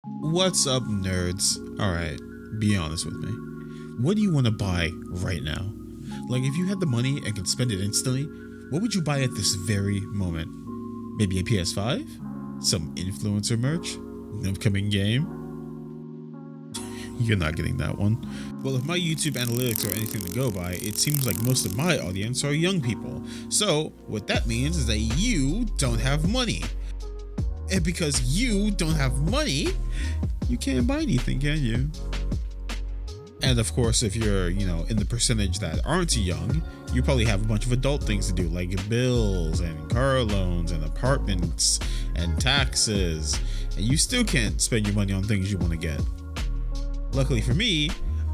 What's up, nerds? Alright, be honest with me. What do you want to buy right now? Like, if you had the money and could spend it instantly, what would you buy at this very moment? Maybe a PS5? Some influencer merch? An upcoming game? You're not getting that one. Well, if my YouTube analytics are anything to go by, it seems like most of my audience are young people. So, what that means is that you don't have money. And because you don't have money, you can't buy anything, can you? And of course, if you're, in the percentage that aren't young, you probably have a bunch of adult things to do, like bills and car loans and apartments and taxes, and you still can't spend your money on things you want to get. Luckily for me,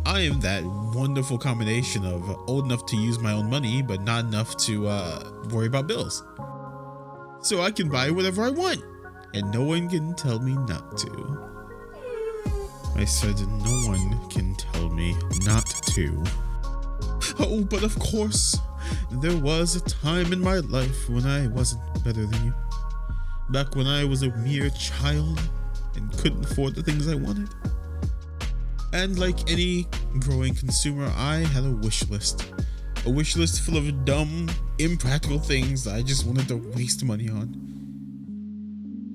I am that wonderful combination of old enough to use my own money, but not enough to worry about bills. So I can buy whatever I want, and no one can tell me not to. I said no one can tell me not to. Oh, but of course, there was a time in my life when I wasn't better than you. Back when I was a mere child and couldn't afford the things I wanted. And like any growing consumer, I had a wish list. A wish list full of dumb, impractical things that I just wanted to waste money on.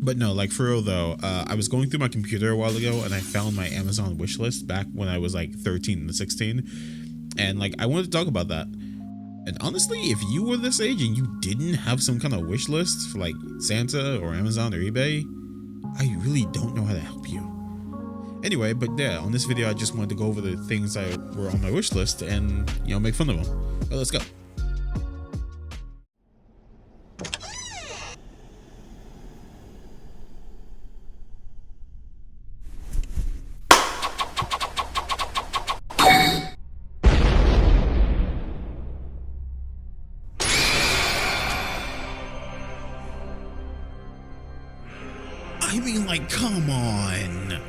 But no, like for real though, I was going through my computer a while ago and I found my Amazon wish list back when I was like 13 and 16. And like, I wanted to talk about that. And honestly, if you were this age and you didn't have some kind of wish list for like Santa or Amazon or eBay, I really don't know how to help you. Anyway, but yeah, on this video, I just wanted to go over the things that were on my wish list and, make fun of them. But let's go. I mean, like, come on.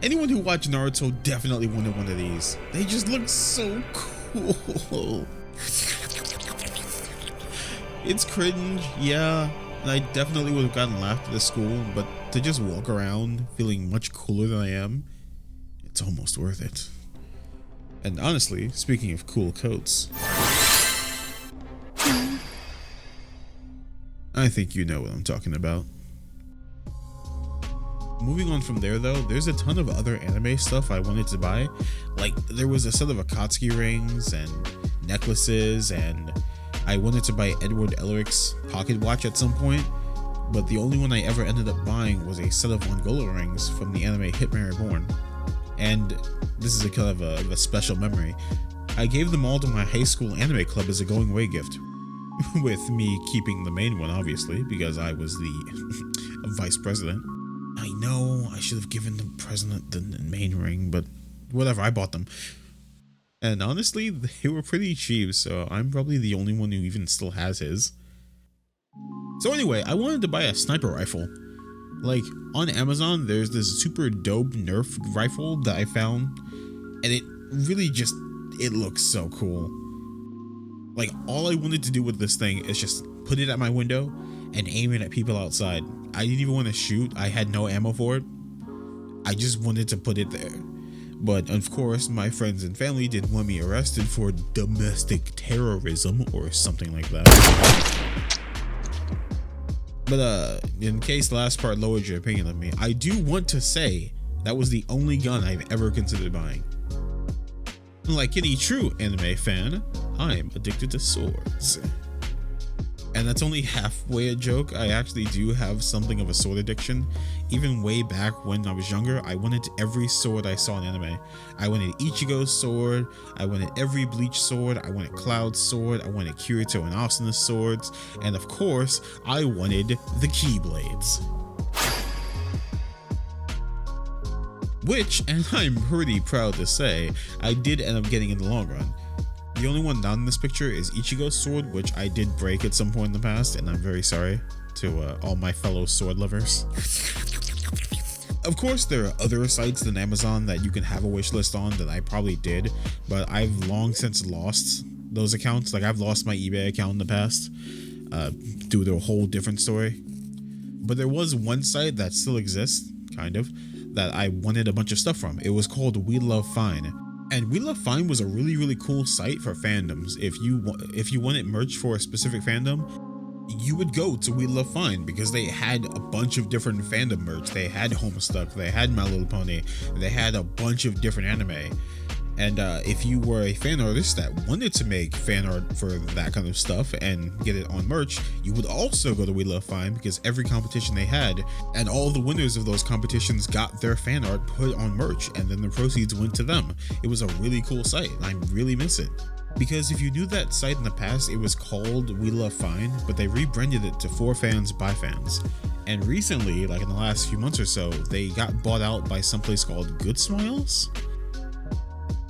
Anyone who watched Naruto definitely wanted one of these. They just look so cool. It's cringe, yeah, and I definitely would have gotten laughed at the school, but to just walk around feeling much cooler than I am, it's almost worth it. And honestly, speaking of cool coats, I think you know what I'm talking about. Moving on from there though, there's a ton of other anime stuff I wanted to buy. Like, there was a set of Akatsuki rings and necklaces, and I wanted to buy Edward Elric's pocket watch at some point, but the only one I ever ended up buying was a set of Angola rings from the anime Hitman Reborn. And this is a kind of a special memory. I gave them all to my high school anime club as a going away gift. With me keeping the main one, obviously, because I was the vice president. I know I should have given the president the main ring, but whatever, I bought them. And honestly, they were pretty cheap, so I'm probably the only one who even still has his. So anyway, I wanted to buy a sniper rifle. Like, on Amazon, there's this super dope Nerf rifle that I found, and it really just, it looks so cool. Like, all I wanted to do with this thing is just put it at my window and aim it at people outside. I didn't even want to shoot. I had no ammo for it. I just wanted to put it there. But of course, my friends and family didn't want me arrested for domestic terrorism or something like that. But in case the last part lowered your opinion of me, I do want to say that was the only gun I've ever considered buying. Like any true anime fan, I'm addicted to swords. And that's only halfway a joke. I actually do have something of a sword addiction. Even way back when I was younger, I wanted every sword I saw in anime. I wanted Ichigo's sword, I wanted every Bleach sword, I wanted Cloud's sword, I wanted Kirito and Asuna's swords, and of course, I wanted the Keyblades. Which, and I'm pretty proud to say, I did end up getting in the long run. The only one not in this picture is Ichigo's sword, which I did break at some point in the past, and I'm very sorry to all my fellow sword lovers. Of course, there are other sites than Amazon that you can have a wish list on that I probably did, but I've long since lost those accounts. Like, I've lost my eBay account in the past due to a whole different story. But there was one site that still exists, kind of, that I wanted a bunch of stuff from. It was called We Love Fine. And We Love Fine was a really cool site for fandoms. If you wanted merch for a specific fandom, you would go to We Love Fine because they had a bunch of different fandom merch. They had Homestuck, they had My Little Pony, they had a bunch of different anime. And if you were a fan artist that wanted to make fan art for that kind of stuff and get it on merch, you would also go to We Love Fine because every competition they had and all the winners of those competitions got their fan art put on merch, and then the proceeds went to them. It was a really cool site, and I really miss it. Because if you knew that site in the past, it was called We Love Fine, but they rebranded it to For Fans by Fans. And recently, like in the last few months or so, they got bought out by someplace called Good Smiles.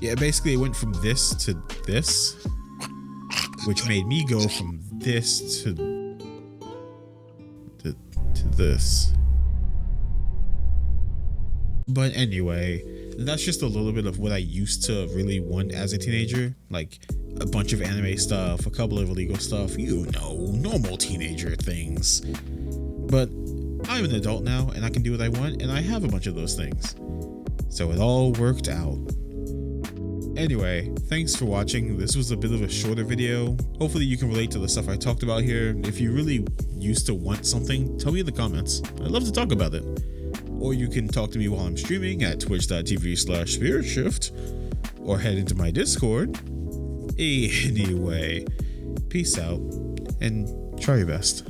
Yeah, basically it went from this to this, which made me go from this to this. But anyway, that's just a little bit of what I used to really want as a teenager. Like a bunch of anime stuff, a couple of illegal stuff, you know, normal teenager things. But I'm an adult now and I can do what I want, and I have a bunch of those things. So it all worked out. Anyway, thanks for watching. This was a bit of a shorter video. Hopefully you can relate to the stuff I talked about here. If you really used to want something, tell me in the comments. I'd love to talk about it. Or you can talk to me while I'm streaming at twitch.tv/spiritshift, or head into my Discord. Anyway, peace out and try your best.